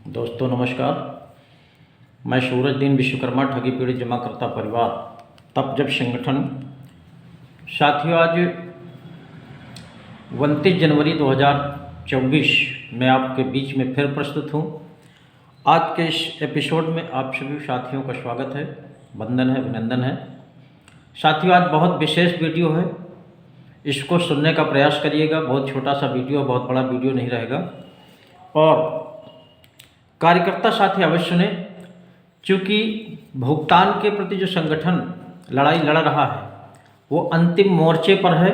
दोस्तों नमस्कार। मैं सूरजदीन विश्वकर्मा ठगी पीड़ित जमाकर्ता परिवार तप जप संगठन। साथियों, आज 29 जनवरी 2024 में आपके बीच में फिर प्रस्तुत हूँ। आज के इस एपिसोड में आप सभी साथियों का स्वागत है, वंदन है, अभिनंदन है। साथियों, आज बहुत विशेष वीडियो है, इसको सुनने का प्रयास करिएगा। बहुत छोटा सा वीडियो, बहुत बड़ा वीडियो नहीं रहेगा। और कार्यकर्ता साथी अवश्य सुने, क्योंकि भुगतान के प्रति जो संगठन लड़ाई लड़ रहा है वो अंतिम मोर्चे पर है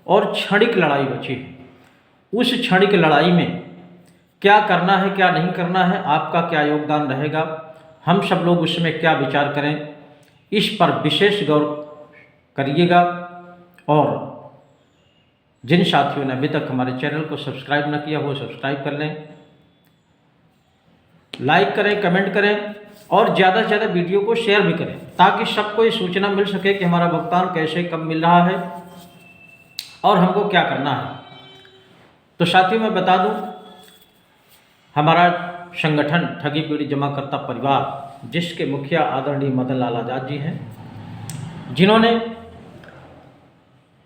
और क्षणिक लड़ाई बची है। उस क्षणिक लड़ाई में क्या करना है, क्या नहीं करना है, आपका क्या योगदान रहेगा, हम सब लोग उसमें क्या विचार करें, इस पर विशेष गौर करिएगा। और जिन साथियों ने अभी तक हमारे चैनल को सब्सक्राइब न किया वो सब्सक्राइब कर लें, लाइक करें, कमेंट करें और ज़्यादा से ज़्यादा वीडियो को शेयर भी करें, ताकि सबको ये सूचना मिल सके कि हमारा भुगतान कैसे कब मिल रहा है और हमको क्या करना है। तो साथियों, मैं बता दूं, हमारा संगठन ठगी पीड़ित जमाकर्ता परिवार, जिसके मुखिया आदरणीय मदन लाल आज़ाद जी हैं, जिन्होंने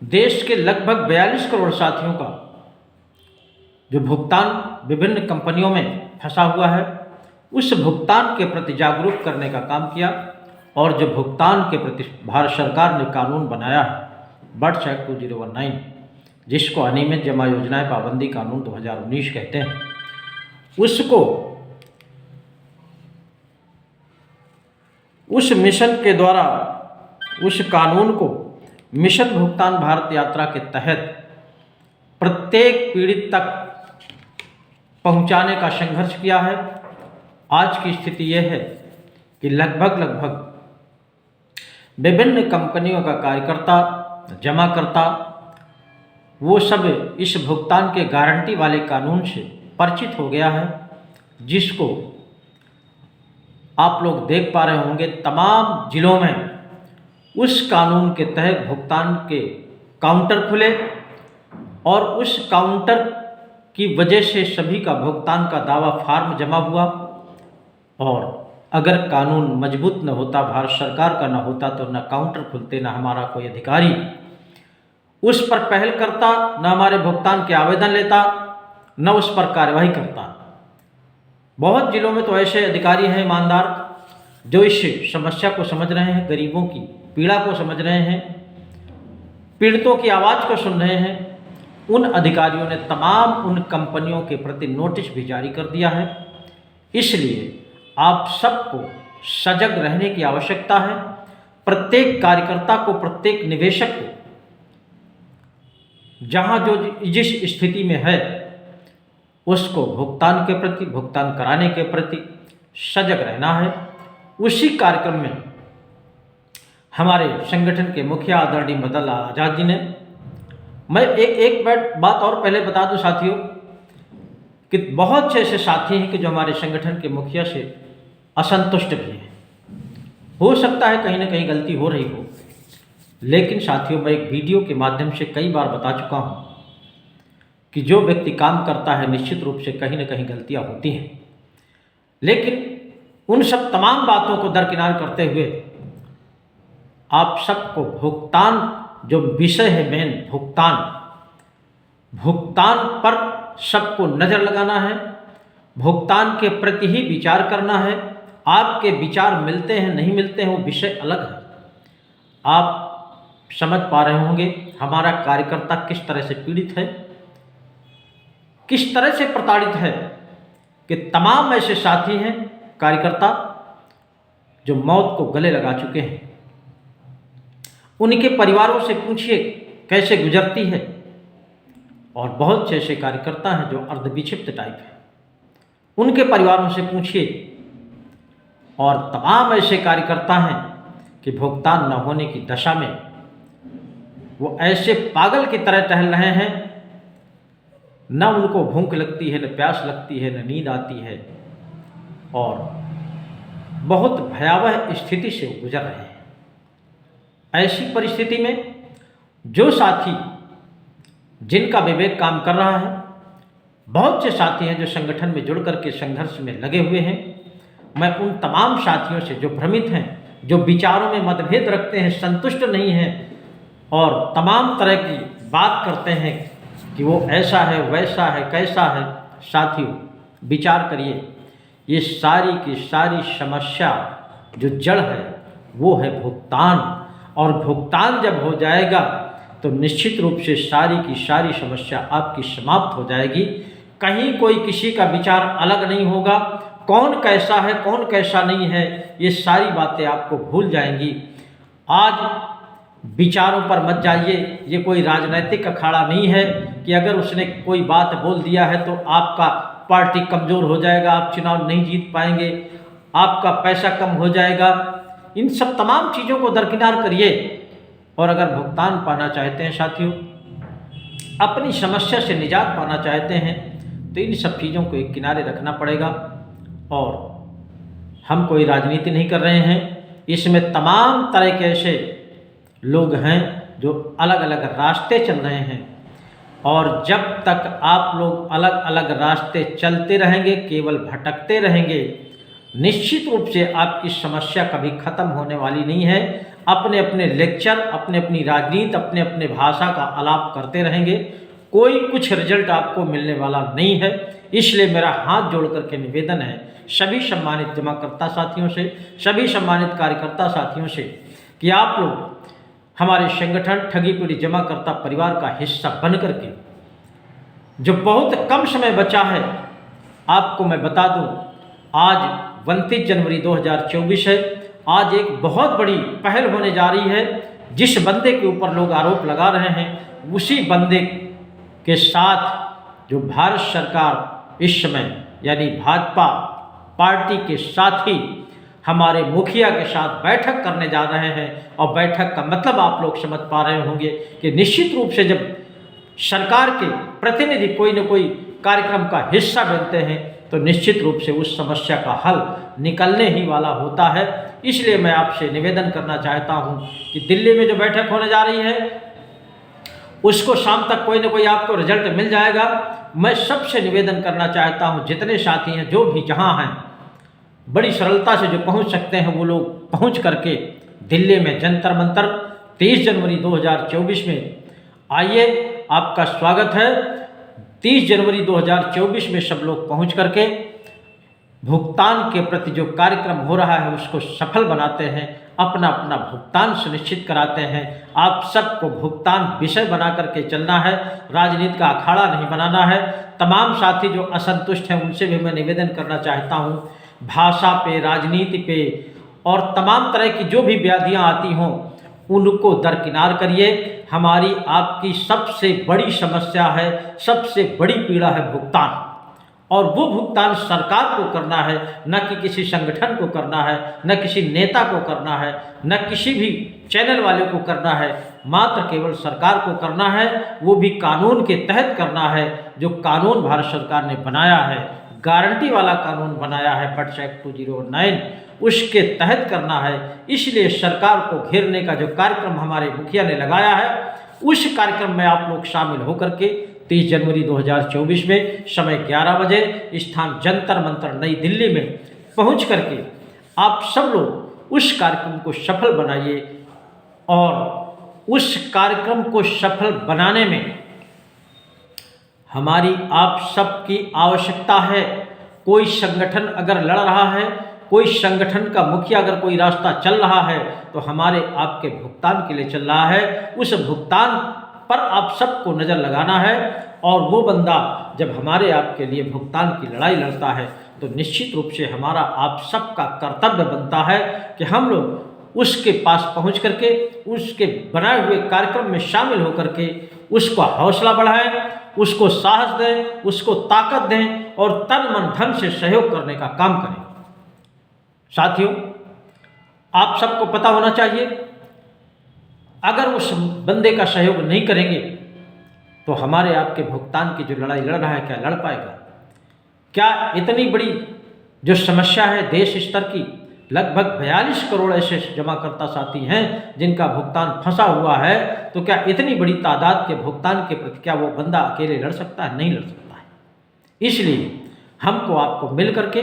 देश के लगभग 42 करोड़ साथियों का जो भुगतान विभिन्न कंपनियों में फंसा हुआ है उस भुगतान के प्रति जागरूक करने का काम किया। और जो भुगतान के प्रति भारत सरकार ने कानून बनाया है बर्ड्स एक्ट 2019, जिसको अनियमित जमा योजनाएं पाबंदी कानून 2019 कहते हैं, उसको उस मिशन के द्वारा, उस कानून को मिशन भुगतान भारत यात्रा के तहत प्रत्येक पीड़ित तक पहुंचाने का संघर्ष किया है। आज की स्थिति यह है कि लगभग विभिन्न कंपनियों का कार्यकर्ता, जमाकर्ता, वो सब इस भुगतान के गारंटी वाले कानून से परिचित हो गया है, जिसको आप लोग देख पा रहे होंगे। तमाम जिलों में उस कानून के तहत भुगतान के काउंटर खुले और उस काउंटर की वजह से सभी का भुगतान का दावा फार्म जमा हुआ। और अगर कानून मजबूत न होता, भारत सरकार का न होता, तो न काउंटर खुलते, न हमारा कोई अधिकारी उस पर पहल करता, न हमारे भुगतान के आवेदन लेता, न उस पर कार्यवाही करता। बहुत जिलों में तो ऐसे अधिकारी हैं ईमानदार, जो इस समस्या को समझ रहे हैं, गरीबों की पीड़ा को समझ रहे हैं, पीड़ितों की आवाज़ को सुन रहे हैं। उन अधिकारियों ने तमाम उन कंपनियों के प्रति नोटिस भी जारी कर दिया है। इसलिए आप सबको सजग रहने की आवश्यकता है। प्रत्येक कार्यकर्ता को, प्रत्येक निवेशक को, जहां जो जिस स्थिति में है उसको भुगतान के प्रति, भुगतान कराने के प्रति सजग रहना है। उसी कार्यक्रम में हमारे संगठन के मुखिया आदरणीय मदन लाल आज़ाद जी ने, मैं एक बात और पहले बता दूं साथियों, कि बहुत से ऐसे साथी हैं कि जो हमारे संगठन के मुखिया से असंतुष्ट भी हैं। हो सकता है कहीं ना कहीं गलती हो रही हो, लेकिन साथियों, मैं एक वीडियो के माध्यम से कई बार बता चुका हूं कि जो व्यक्ति काम करता है निश्चित रूप से कहीं ना कहीं गलतियां होती हैं। लेकिन उन सब तमाम बातों को दरकिनार करते हुए आप सबको भुगतान, जो विषय है मेन भुगतान पर सबको नज़र लगाना है। भुगतान के प्रति ही विचार करना है। आपके विचार मिलते हैं नहीं मिलते हैं वो विषय अलग है। आप समझ पा रहे होंगे हमारा कार्यकर्ता किस तरह से पीड़ित है, किस तरह से प्रताड़ित है, कि तमाम ऐसे साथी हैं कार्यकर्ता जो मौत को गले लगा चुके हैं। उनके परिवारों से पूछिए कैसे गुजरती है। और बहुत से ऐसे कार्यकर्ता हैं जो अर्धविक्षिप्त टाइप हैं, उनके परिवारों से पूछिए। और तमाम ऐसे कार्यकर्ता हैं कि भुगतान न होने की दशा में वो ऐसे पागल की तरह टहल रहे हैं, न उनको भूख लगती है, न प्यास लगती है, न नींद आती है, और बहुत भयावह स्थिति से वो गुजर रहे हैं। ऐसी परिस्थिति में जो साथी, जिनका विवेक काम कर रहा है, बहुत से साथी हैं जो संगठन में जुड़ करके संघर्ष में लगे हुए हैं। मैं उन तमाम साथियों से जो भ्रमित हैं, जो विचारों में मतभेद रखते हैं, संतुष्ट नहीं हैं और तमाम तरह की बात करते हैं कि वो ऐसा है, वैसा है, कैसा है, साथियों विचार करिए, ये सारी की सारी समस्या जो जड़ है वो है भुगतान। और भुगतान जब हो जाएगा तो निश्चित रूप से सारी की सारी समस्या आपकी समाप्त हो जाएगी। कहीं कोई किसी का विचार अलग नहीं होगा, कौन कैसा है, कौन कैसा नहीं है, ये सारी बातें आपको भूल जाएंगी। आज विचारों पर मत जाइए, ये कोई राजनीतिक अखाड़ा नहीं है कि अगर उसने कोई बात बोल दिया है तो आपका पार्टी कमज़ोर हो जाएगा, आप चुनाव नहीं जीत पाएंगे, आपका पैसा कम हो जाएगा। इन सब तमाम चीज़ों को दरकिनार करिए और अगर भुगतान पाना चाहते हैं साथियों, अपनी समस्या से निजात पाना चाहते हैं तो इन सब चीज़ों को एक किनारे रखना पड़ेगा। और हम कोई राजनीति नहीं कर रहे हैं, इसमें तमाम तरह के ऐसे लोग हैं जो अलग अलग रास्ते चल रहे हैं और जब तक आप लोग अलग अलग रास्ते चलते रहेंगे, केवल भटकते रहेंगे, निश्चित रूप से आपकी समस्या कभी ख़त्म होने वाली नहीं है। अपने अपने लेक्चर, अपने अपनी राजनीति, अपने अपने भाषा का आलाप करते रहेंगे, कोई कुछ रिजल्ट आपको मिलने वाला नहीं है। इसलिए मेरा हाथ जोड़ करके निवेदन है सभी सम्मानित जमाकर्ता साथियों से, सभी सम्मानित कार्यकर्ता साथियों से कि आप लोग हमारे संगठन ठगी पीढ़ी जमाकर्ता परिवार का हिस्सा बन करके, जो बहुत कम समय बचा है, आपको मैं बता दूं, आज 29 जनवरी 2024 है। आज एक बहुत बड़ी पहल होने जा रही है। जिस बंदे के ऊपर लोग आरोप लगा रहे हैं, उसी बंदे के साथ जो भारत सरकार इस समय यानी भाजपा पार्टी के साथ ही हमारे मुखिया के साथ बैठक करने जा रहे हैं। और बैठक का मतलब आप लोग समझ पा रहे होंगे कि निश्चित रूप से जब सरकार के प्रतिनिधि कोई न कोई कार्यक्रम का हिस्सा बनते हैं तो निश्चित रूप से उस समस्या का हल निकलने ही वाला होता है। इसलिए मैं आपसे निवेदन करना चाहता हूं कि दिल्ली में जो बैठक होने जा रही है उसको शाम तक कोई न कोई आपको रिजल्ट मिल जाएगा। मैं सबसे निवेदन करना चाहता हूं, जितने साथी हैं जो भी जहां हैं, बड़ी सरलता से जो पहुंच सकते हैं वो लोग पहुंच करके दिल्ली में जंतर मंतर 23 जनवरी 2024 में आइए, आपका स्वागत है। 30 जनवरी 2024 में सब लोग पहुंच करके भुगतान के प्रति जो कार्यक्रम हो रहा है उसको सफल बनाते हैं, अपना अपना भुगतान सुनिश्चित कराते हैं। आप सबको भुगतान विषय बना करके चलना है, राजनीति का अखाड़ा नहीं बनाना है। तमाम साथी जो असंतुष्ट हैं उनसे भी मैं निवेदन करना चाहता हूं, भाषा पे, राजनीति पे और तमाम तरह की जो भी व्याधियां आती हों उनको दरकिनार करिए। हमारी आपकी सबसे बड़ी समस्या है, सबसे बड़ी पीड़ा है भुगतान, और वो भुगतान सरकार को करना है, न कि किसी संगठन को करना है, न किसी नेता को करना है, न किसी भी चैनल वाले को करना है, मात्र केवल सरकार को करना है। वो भी कानून के तहत करना है, जो कानून भारत सरकार ने बनाया है, गारंटी वाला कानून बनाया है बट्स एक्ट 2009, उसके तहत करना है। इसलिए सरकार को घेरने का जो कार्यक्रम हमारे मुखिया ने लगाया है, उस कार्यक्रम में आप लोग शामिल होकर के 30 जनवरी 2024 में समय 11 बजे स्थान जंतर मंतर नई दिल्ली में पहुंच करके आप सब लोग उस कार्यक्रम को सफल बनाइए। और उस कार्यक्रम को सफल बनाने में हमारी आप सबकी आवश्यकता है। कोई संगठन अगर लड़ रहा है, कोई संगठन का मुखिया अगर कोई रास्ता चल रहा है तो हमारे आपके भुगतान के लिए चल रहा है। उस भुगतान पर आप सबको नज़र लगाना है और वो बंदा जब हमारे आपके लिए भुगतान की लड़ाई लड़ता है तो निश्चित रूप से हमारा आप सबका कर्तव्य बनता है कि हम लोग उसके पास पहुंच करके उसके बनाए हुए कार्यक्रम में शामिल होकर के उसका हौसला बढ़ाएं, उसको साहस दें, उसको ताकत दें और तन मन धन से सहयोग करने का काम करें। साथियों, आप सबको पता होना चाहिए, अगर उस बंदे का सहयोग नहीं करेंगे तो हमारे आपके भुगतान की जो लड़ाई लड़ रहा है क्या लड़ पाएगा? क्या इतनी बड़ी जो समस्या है देश स्तर की, लगभग 42 करोड़ ऐसे जमाकर्ता साथी हैं जिनका भुगतान फंसा हुआ है, तो क्या इतनी बड़ी तादाद के भुगतान के प्रति क्या वो बंदा अकेले लड़ सकता है? नहीं लड़ सकता है। इसलिए हमको आपको मिल करके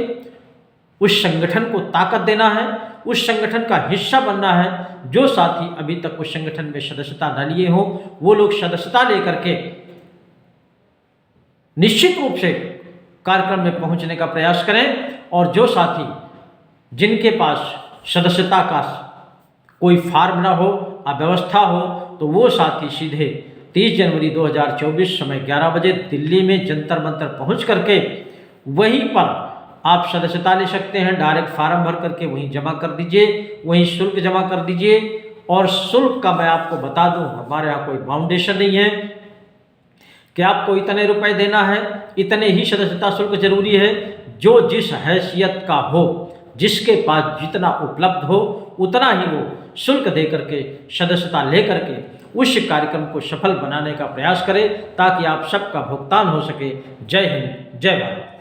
उस संगठन को ताकत देना है, उस संगठन का हिस्सा बनना है। जो साथी अभी तक उस संगठन में सदस्यता न लिए हो वो लोग सदस्यता लेकर के निश्चित रूप से कार्यक्रम में पहुंचने का प्रयास करें। और जो साथी जिनके पास सदस्यता का कोई फार्म ना हो, अव्यवस्था हो, तो वो साथी सीधे 30 जनवरी 2024 समय 11 बजे दिल्ली में जंतर मंतर पहुंच करके वहीं पर आप सदस्यता ले सकते हैं। डायरेक्ट फार्म भर करके वहीं जमा कर दीजिए, वहीं शुल्क जमा कर दीजिए। और शुल्क का मैं आपको बता दूं, हमारे यहाँ कोई बाउंडेशन नहीं है कि आपको इतने रुपए देना है, इतने ही सदस्यता शुल्क जरूरी है। जो जिस हैसियत का हो, जिसके पास जितना उपलब्ध हो उतना ही वो शुल्क दे करके सदस्यता ले करके उस कार्यक्रम को सफल बनाने का प्रयास करें ताकि आप सबका भुगतान हो सके। जय हिंद, जय भारत।